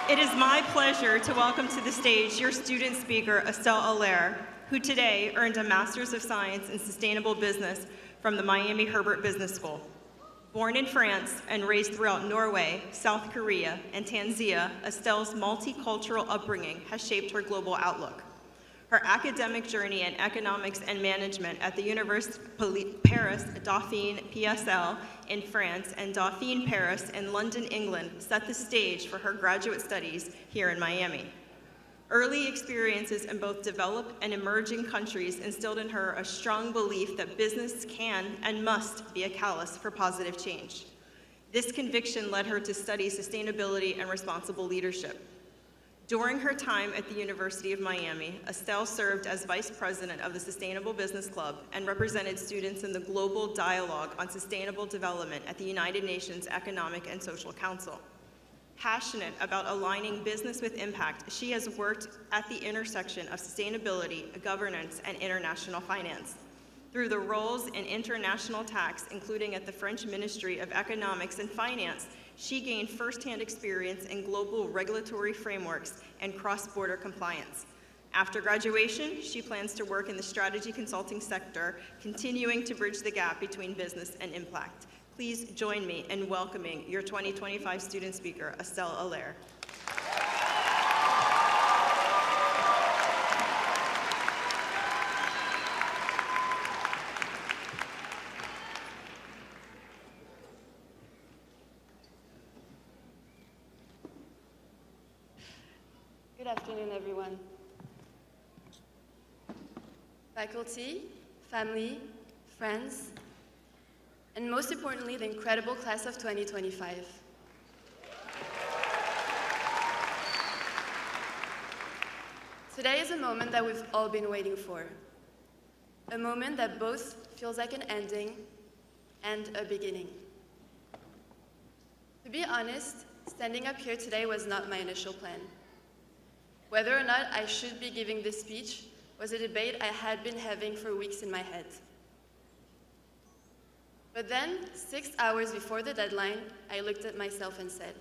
It is my pleasure to welcome to the stage your student speaker, Estelle Allaire, who today earned a Master's of Science in Sustainable Business from the Miami Herbert Business School. Born in France and raised throughout Norway, South Korea, and Tanzania, Estelle's multicultural upbringing has shaped her global outlook. Her academic journey in economics and management at the Université Paris Dauphine PSL in France and Dauphine Paris in London, England, set the stage for her graduate studies here in Miami. Early experiences in both developed and emerging countries instilled in her a strong belief that business can and must be a catalyst for positive change. This conviction led her to study sustainability and responsible leadership. During her time at the University of Miami, Estelle served as vice president of the Sustainable Business Club and represented students in the Global Dialogue on Sustainable Development at the United Nations Economic and Social Council. Passionate about aligning business with impact, she has worked at the intersection of sustainability, governance, and international finance. Through the roles in international tax, including at the French Ministry of Economics and Finance, she gained firsthand experience in global regulatory frameworks and cross-border compliance. After graduation, she plans to work in the strategy consulting sector, continuing to bridge the gap between business and impact. Please join me in welcoming your 2025 student speaker, Estelle Allaire. Good afternoon, everyone. Faculty, family, friends, and most importantly, the incredible class of 2025. Today is a moment that we've all been waiting for. A moment that both feels like an ending and a beginning. To be honest, standing up here today was not my initial plan. Whether or not I should be giving this speech was a debate I had been having for weeks in my head. But then, 6 hours before the deadline, I looked at myself and said,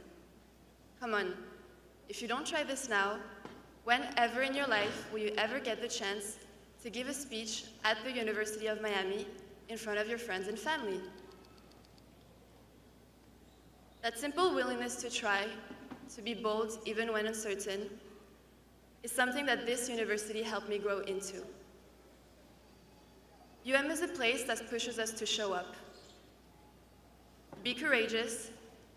come on, if you don't try this now, whenever in your life will you ever get the chance to give a speech at the University of Miami in front of your friends and family? That simple willingness to try, to be bold even when uncertain, is something that this university helped me grow into. UM is a place that pushes us to show up, be courageous,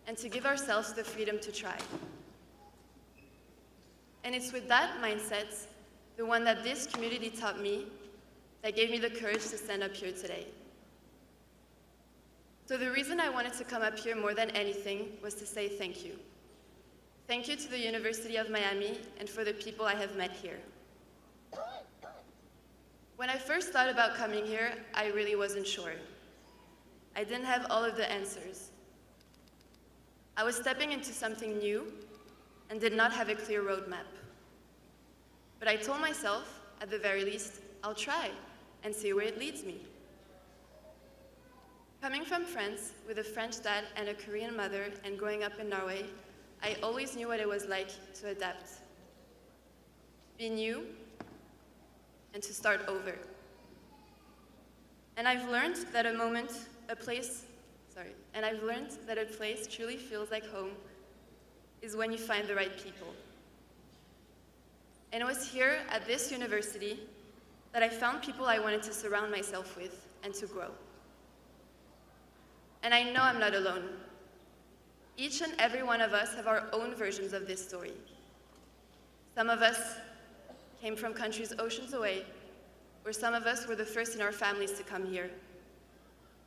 and to give ourselves the freedom to try. And it's with that mindset, the one that this community taught me, that gave me the courage to stand up here today. So the reason I wanted to come up here more than anything was to say thank you. Thank you to the University of Miami and for the people I have met here. When I first thought about coming here, I really wasn't sure. I didn't have all of the answers. I was stepping into something new and did not have a clear roadmap. But I told myself, at the very least, I'll try and see where it leads me. Coming from France, with a French dad and a Korean mother, and growing up in Norway, I always knew what it was like to adapt, be new, and to start over. And I've learned that a place truly feels like home is when you find the right people. And it was here at this university that I found people I wanted to surround myself with and to grow. And I know I'm not alone. Each and every one of us have our own versions of this story. Some of us came from countries oceans away, or some of us were the first in our families to come here.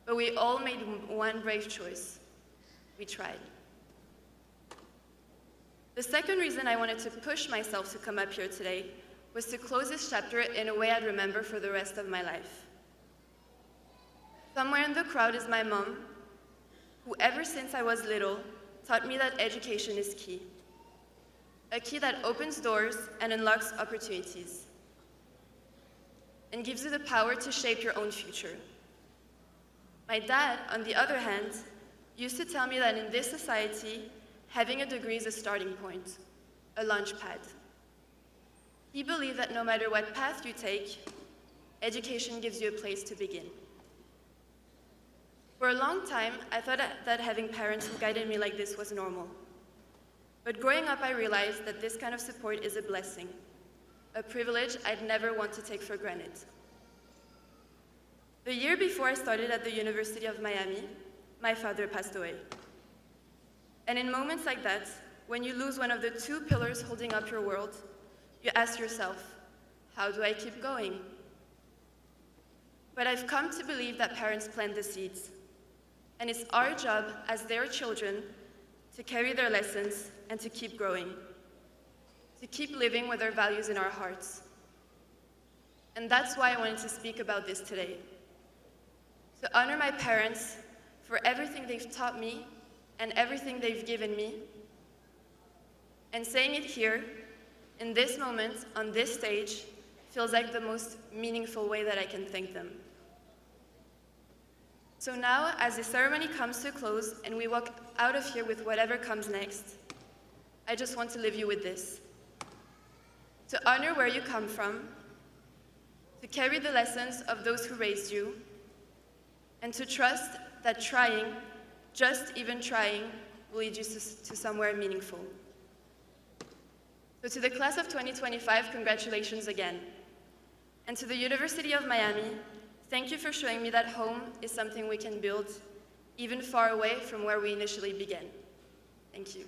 But we all made one brave choice. We tried. The second reason I wanted to push myself to come up here today was to close this chapter in a way I'd remember for the rest of my life. Somewhere in the crowd is my mom, who ever since I was little taught me that education is key. A key that opens doors and unlocks opportunities, and gives you the power to shape your own future. My dad, on the other hand, used to tell me that in this society, having a degree is a starting point. a launch pad. He believed that no matter what path you take, education gives you a place to begin. For a long time, I thought that having parents who guided me like this was normal. But growing up, I realized that this kind of support is a blessing, a privilege I'd never want to take for granted. The year before I started at the University of Miami, my father passed away. And in moments like that, when you lose one of the two pillars holding up your world, you ask yourself, how do I keep going? But I've come to believe that parents plant the seeds. And it's our job as their children to carry their lessons and to keep growing, to keep living with our values in our hearts. And that's why I wanted to speak about this today. To honor my parents for everything they've taught me and everything they've given me. And saying it here, in this moment, on this stage, feels like the most meaningful way that I can thank them. So now, as the ceremony comes to a close and we walk out of here with whatever comes next, I just want to leave you with this. To honor where you come from, to carry the lessons of those who raised you, and to trust that trying, just even trying, will lead you to somewhere meaningful. So to the class of 2025, congratulations again. And to the University of Miami, thank you for showing me that home is something we can build, even far away from where we initially began. Thank you.